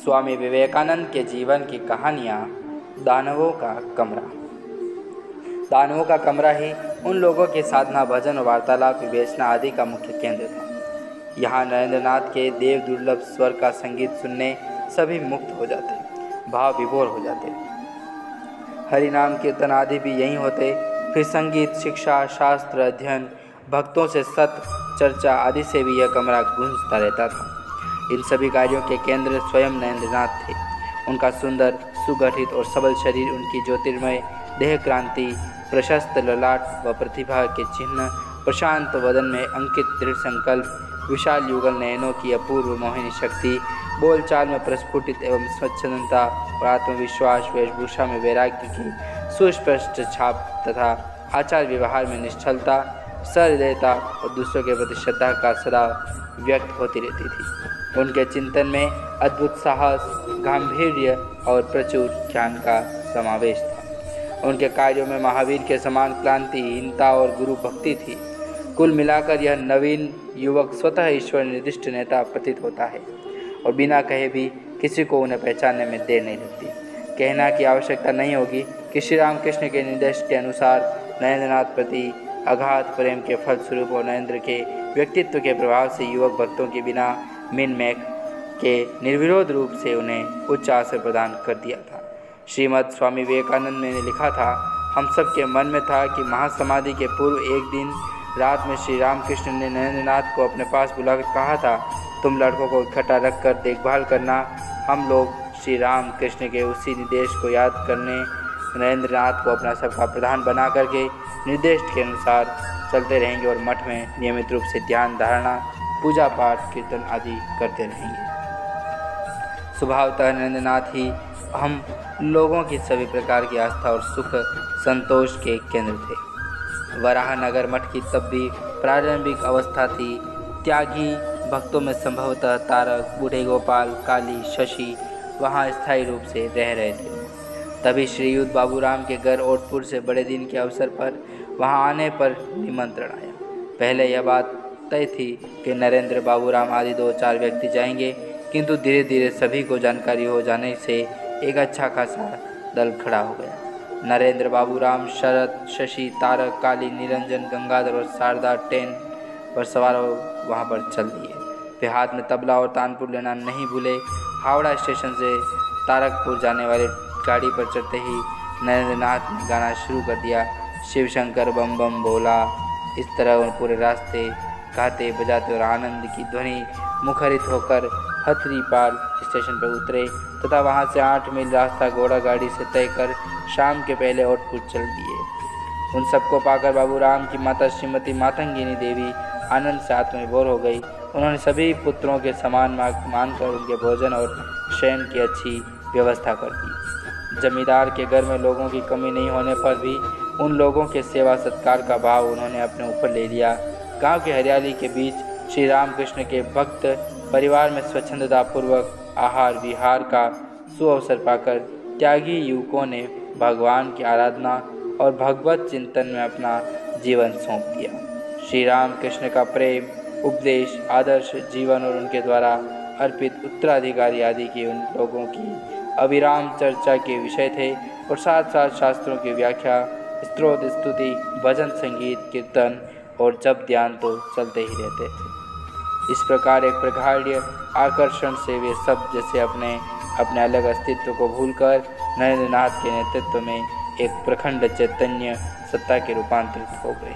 स्वामी विवेकानंद के जीवन की कहानियाँ। दानवों का कमरा। दानवों का कमरा ही उन लोगों की साधना, भजन और वार्तालाप, विवेचना आदि का मुख्य केंद्र था। यहाँ नरेंद्रनाथ के देव दुर्लभ स्वर का संगीत सुनने सभी मुक्त हो जाते, भाव विभोर हो जाते। हरि नाम कीर्तन आदि भी यहीं होते। फिर संगीत, शिक्षा, शास्त्र अध्ययन, भक्तों से सत चर्चा आदि से भी यह कमरा गूंजता रहता था। इन सभी कार्यों के केंद्र स्वयं नरेंद्रनाथ थे। उनका सुंदर, सुगठित और सबल शरीर, उनकी ज्योतिर्मय देह कांति, प्रशस्त ललाट व प्रतिभा के चिन्ह, प्रशांत वदन में अंकित दृढ़ संकल्प, विशाल युगल नयनों की अपूर्व मोहिनी शक्ति, बोलचाल में प्रस्फुटित एवं स्वच्छंदता और आत्मविश्वास, वेशभूषा में वैराग्य की सुस्पष्ट छाप तथा आचार व्यवहार में निश्चलता, सहृदयता और दूसरों के प्रति श्रद्धा का सदा व्यक्त होती रहती थी। उनके चिंतन में अद्भुत साहस, गांधीर्य और प्रचुर ज्ञान का समावेश था। उनके कार्यों में महावीर के समान क्लांतिहीनता और गुरु भक्ति थी। कुल मिलाकर यह नवीन युवक स्वतः ईश्वर निर्दिष्ट नेता प्रतीत होता है और बिना कहे भी किसी को उन्हें पहचानने में देर नहीं लगती। कहना की आवश्यकता नहीं होगी कि श्री रामकृष्ण के निर्देश के अनुसार नरेंद्रनाथ प्रति अगाध प्रेम के फलस्वरूप और नरेंद्र के व्यक्तित्व के प्रभाव से युवक भक्तों के बिना मिन मैक के निर्विरोध रूप से उन्हें उच्च आसन प्रदान कर दिया था। श्रीमद् स्वामी विवेकानंद ने लिखा था, हम सब के मन में था कि महासमाधि के पूर्व एक दिन रात में श्री रामकृष्ण ने नरेंद्रनाथ को अपने पास बुलाकर कहा था, तुम लड़कों को इकट्ठा रखकर देखभाल करना। हम लोग श्री रामकृष्ण के उसी निर्देश को याद करने नरेंद्रनाथ को अपना सबका प्रधान बना करके निर्देश के अनुसार चलते रहेंगे और मठ में नियमित रूप से ध्यान धारणा, पूजा पाठ, कीर्तन आदि करते रहेंगे। स्वभावतः नरेंद्रनाथ ही हम लोगों की सभी प्रकार की आस्था और सुख संतोष के केंद्र थे। वराहनगर मठ की तब भी प्रारंभिक अवस्था थी। त्यागी भक्तों में संभवतः तारक, बूढ़े गोपाल, काली, शशि वहाँ स्थायी रूप से रह रहे थे। तभी श्रीयुत बाबूराम के घर ओटपुर से बड़े दिन के अवसर पर वहाँ आने पर निमंत्रण आया। पहले यह बात तय थी कि नरेंद्र, बाबूराम आदि 2-4 व्यक्ति जाएंगे, किंतु धीरे धीरे सभी को जानकारी हो जाने से एक अच्छा खासा दल खड़ा हो गया। नरेंद्र, बाबूराम, शरद, शशि, तारक, काली, निरंजन, गंगाधर और शारदा ट्रेन पर सवार वहाँ पर चल दिए। वे हाथ में तबला और तानपुर लेना नहीं भूले। हावड़ा स्टेशन से तारकपुर जाने वाले गाड़ी पर चढ़ते ही नरेंद्रनाथ ने गाना शुरू कर दिया, शिव शंकर बम बम भोला। इस तरह उन पूरे रास्ते गाते बजाते और आनंद की ध्वनि मुखरित होकर हथरीपाल स्टेशन पर उतरे तथा वहां से 8 मील रास्ता घोड़ा गाड़ी से तय कर शाम के पहले ओटपुर चल दिए। उन सबको पाकर बाबूराम की माता श्रीमती मातंगिनी देवी आनंद से आत्मविभोर हो गई। उन्होंने सभी पुत्रों के समान मानकर उनके भोजन और शयन की अच्छी व्यवस्था कर दी। जमींदार के घर में लोगों की कमी नहीं होने पर भी उन लोगों के सेवा सत्कार का भाव उन्होंने अपने ऊपर ले लिया। गांव की हरियाली के बीच श्री रामकृष्ण के भक्त परिवार में स्वच्छंदतापूर्वक आहार विहार का सुअवसर पाकर त्यागी युवकों ने भगवान की आराधना और भगवत चिंतन में अपना जीवन सौंप दिया। श्री रामकृष्ण का प्रेम, उपदेश, आदर्श जीवन और उनके द्वारा अर्पित उत्तराधिकारी आदि के उन लोगों की अविराम चर्चा के विषय थे और साथ साथ शास्त्रों की व्याख्या, स्तोत्र, स्तुति, भजन, संगीत, कीर्तन और जप ध्यान तो चलते ही रहते थे। इस प्रकार एक प्रगाढ़ आकर्षण से वे सब जैसे अपने अपने अलग अस्तित्व को भूलकर नरेंद्रनाथ के नेतृत्व में एक प्रखंड चैतन्य सत्ता के रूपांतरित हो गए।